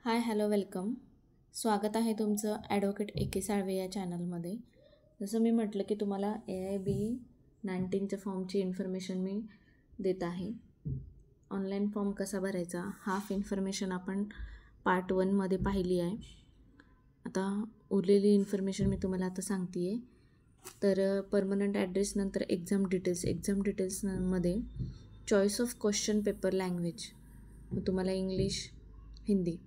Hi hello welcome. स्वागत आहे तुमचं ॲडव्होकेट ए के साळवे या चॅनलमध्ये. जसं मी म्हटलं की तुम्हाला AIB-19च्या फॉर्मची इन्फॉर्मेशन मी देत आहे. ऑनलाईन फॉर्म कसा भरायचा हाफ इन्फॉर्मेशन आपण पार्ट 1मध्ये पाहिली आहे. आता उरलेली इन्फॉर्मेशन मी तुम्हाला आता सांगते आहे. तर परमनंट ॲड्रेसनंतर एक्झाम डिटेल्समध्ये choice of question paper language, मग तुम्हाला इंग्लिश, हिंदी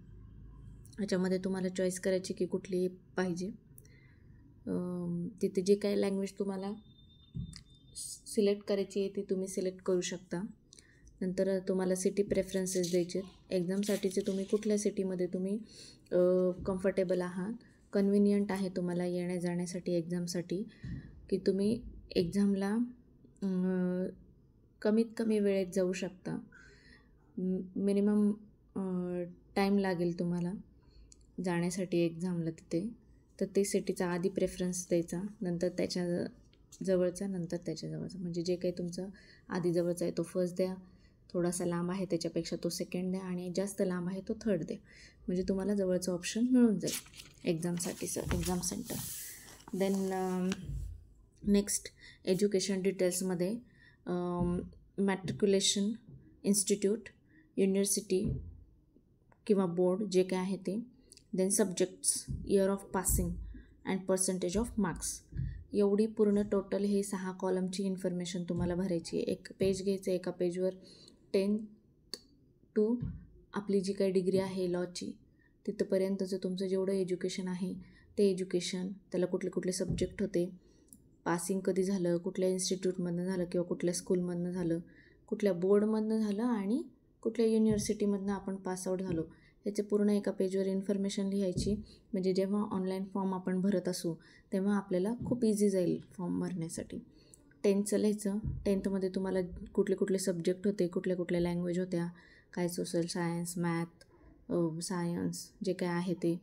ह्याच्यामध्ये तुम्हाला चॉईस करायची की कुठली पाहिजे. तिथे जे काही लँग्वेज तुम्हाला सिलेक्ट करायची आहे ती तुम्ही सिलेक्ट करू शकता. नंतर तुम्हाला सिटी प्रेफरन्सेस द्यायचे. एक्झामसाठीचे तुम्ही कुठल्या सिटीमध्ये तुम्ही कम्फर्टेबल आहात, कन्व्हिनियंट आहे तुम्हाला येण्या जाण्यासाठी एक्झामसाठी, की तुम्ही एक्झामला कमीत कमी वेळेत जाऊ शकता. मिनिमम टाईम लागेल तुम्हाला जाण्यासाठी एक्झामला तिथे, तर ते सिटीचा आधी प्रेफरन्स द्यायचा, नंतर त्याच्या जवळचा, नंतर त्याच्या जवळचा. म्हणजे जे काही तुमचं आधी जवळचा आहे तो फर्स्ट द्या, थोडासा लांब आहे त्याच्यापेक्षा तो सेकंड द्या, आणि जास्त लांब आहे तो थर्ड द्या. म्हणजे तुम्हाला जवळचं ऑप्शन मिळून जाईल एक्झामसाठीचं exam centre. Then next education डिटेल्समध्ये मॅट्रिक्युलेशन, इन्स्टिट्यूट, युनिव्हर्सिटी किंवा बोर्ड जे काय आहे ते. Then subjects, year of passing and percentage of marks. एवढी पूर्ण टोटल हे 6 कॉलमची इन्फॉर्मेशन तुम्हाला भरायची आहे. एक पेज घ्यायचं, एका पेजवर 10th टू आपली जी काही डिग्री आहे लॉची तिथंपर्यंतचं तुमचं जेवढं एज्युकेशन आहे ते एज्युकेशन, त्याला कुठले कुठले सब्जेक्ट होते, पासिंग कधी झालं, कुठल्या इन्स्टिट्यूटमधनं झालं किंवा कुठल्या स्कूलमधनं झालं, कुठल्या बोर्डमधनं झालं, आणि कुठल्या युनिव्हर्सिटीमधनं आपण पासआउट झालो, ह्याचे पूर्ण एका पेजवर इन्फॉर्मेशन लिहायची. म्हणजे जेव्हा ऑनलाईन फॉर्म आपण भरत असू तेव्हा आपल्याला खूप इझी जाईल फॉर्म भरण्यासाठी. 10th लिहायचं. 10thमध्ये तुम्हाला कुठले कुठले सब्जेक्ट होते, कुठल्या कुठल्या लँग्वेज होत्या, काय सोशल सायन्स, मॅथ, सायन्स जे काय आहे ते,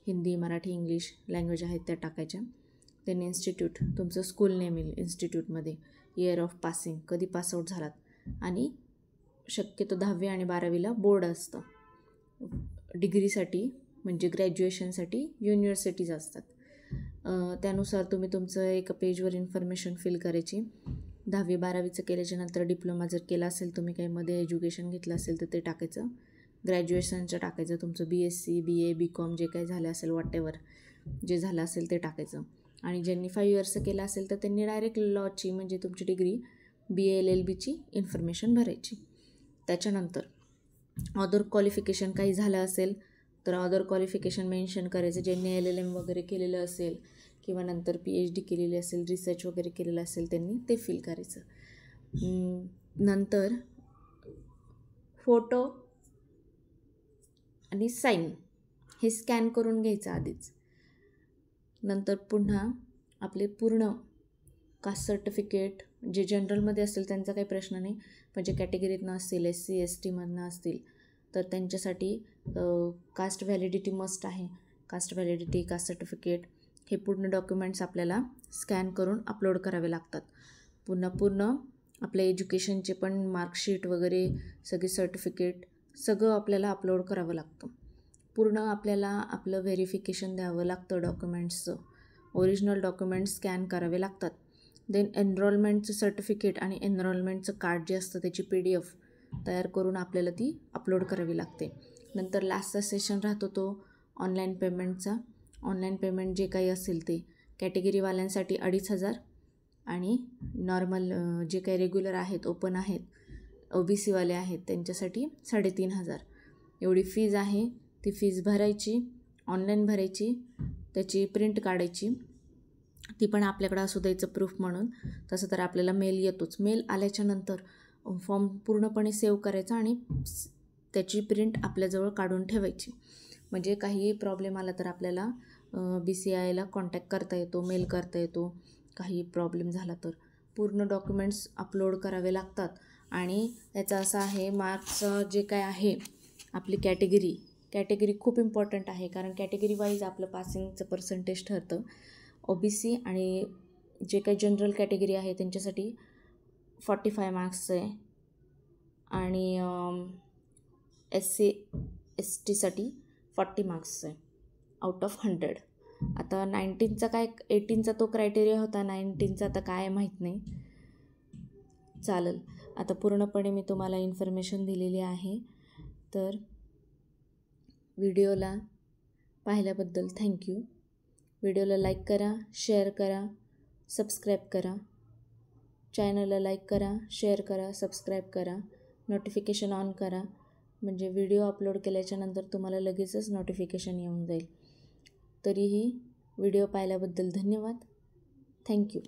हिंदी, मराठी, इंग्लिश लँग्वेज आहेत त्या टाकायच्या. देन इन्स्टिट्यूट, तुमचं स्कूल नेम येईल इन्स्टिट्यूटमध्ये, इयर ऑफ पासिंग, कधी पासआउट झालात, आणि शक्यतो 10वी आणि 12वीला बोर्ड असतं. डिग्रीसाठी म्हणजे ग्रॅज्युएशनसाठी युनिव्हर्सिटीज असतात. त्यानुसार तुम्ही तुमचं एका पेजवर इन्फॉर्मेशन फिल करायची. 10वी 12वीचं केल्याच्या नंतर डिप्लोमा जर केला असेल, तुम्ही काही मध्ये एज्युकेशन घेतलं असेल तर ते टाकायचं. ग्रॅज्युएशनचं टाकायचं, तुमचं BSc, BA, BCom जे काही झालं असेल, वॉटेवर जे झालं असेल ते टाकायचं. आणि ज्यांनी 5 इयर्सचं केलं असेल तर त्यांनी डायरेक्ट लॉची म्हणजे तुमची डिग्री BA LLBची इन्फॉर्मेशन भरायची. त्याच्यानंतर अदर क्वालिफिकेशन काही झालं असेल तर अदर क्वालिफिकेशन मेन्शन करायचं. ज्यांनी LLM वगैरे केलेलं असेल किंवा नंतर PhD केलेली असेल, रिसर्च वगैरे केलेलं असेल त्यांनी ते फिल करायचं. नंतर फोटो आणि साईन हे स्कॅन करून घ्यायचं आधीच. नंतर पुन्हा आपले पूर्ण कास्ट सर्टिफिकेट, जे जनरलमध्ये असेल त्यांचा काही प्रश्न नाही, पण जे कॅटेगरीतनं असतील, SC STमधनं असतील तर त्यांच्यासाठी कास्ट व्हॅलिडिटी मस्ट आहे. कास्ट व्हॅलिडिटी, कास्ट सर्टिफिकेट हे पूर्ण डॉक्युमेंट्स आपल्याला स्कॅन करून अपलोड करावे लागतात. पूर्ण आपल्या एज्युकेशनचे पण मार्कशीट वगैरे सगळे सर्टिफिकेट सगळं आपल्याला अपलोड करावं लागतं. पूर्ण आपल्याला आपलं व्हेरिफिकेशन द्यावं लागतं डॉक्युमेंट्सचं. ओरिजिनल डॉक्युमेंट्स स्कॅन करावे लागतात. देन एनरोलमेंटचं सर्टिफिकेट आणि एनरोलमेंटचं कार्ड जे असतं त्याची PDF तयार करून आपल्याला ती अपलोड करावी लागते. नंतर लास्टचा सेशन राहतो तो ऑनलाईन पेमेंटचा. ऑनलाईन पेमेंट जे काही असेल ते कॅटेगरीवाल्यांसाठी 2,500 आणि नॉर्मल जे काही रेग्युलर आहेत, ओपन आहेत, OBCवाले आहेत त्यांच्यासाठी 3,500 एवढी फीज आहे. ती फीज भरायची, ऑनलाईन भरायची, त्याची प्रिंट काढायची, ती पण आपल्याकडं असू द्यायचं प्रूफ म्हणून. तसं तर आपल्याला मेल येतोच. मेल आल्याच्या नंतर फॉर्म पूर्णपणे सेव्ह करायचा आणि त्याची प्रिंट आपल्याजवळ काढून ठेवायची. म्हणजे काही प्रॉब्लेम आला तर आपल्याला BCIला कॉन्टॅक्ट करता येतो, मेल करता येतो. काही प्रॉब्लेम झाला तर पूर्ण डॉक्युमेंट्स अपलोड करावे लागतात. आणि त्याचं असं आहे, मार्क्सचं जे काय आहे आपली कॅटेगरी खूप इम्पॉर्टंट आहे, कारण कॅटेगरी वाईज आपलं पासिंगचं पर्सेंटेज ठरतं. OBC आणि जे काही जनरल कॅटेगरी आहे त्यांच्यासाठी 45 मार्क्सचं आहे, आणि SC STसाठी 40 मार्क्स आहे आउट ऑफ 100. आता 19चा काय 18चा तो क्रायटेरिया होता, 19चा आता काय माहीत नाही. चालेल, आता पूर्णपणे मी तुम्हाला इन्फॉर्मेशन दिलेली आहे. तर व्हिडिओला पाहिल्याबद्दल थँक्यू. व्हिडिओला लाईक करा, शेअर करा, सबस्क्राईब करा. चॅनलला लाईक करा, शेअर करा, सबस्क्राईब करा, नोटिफिकेशन ऑन करा, म्हणजे व्हिडिओ अपलोड केल्याच्यानंतर तुम्हाला लगेचच नोटिफिकेशन येऊन जाईल. तरीही व्हिडिओ पाहिल्याबद्दल धन्यवाद. थँक्यू.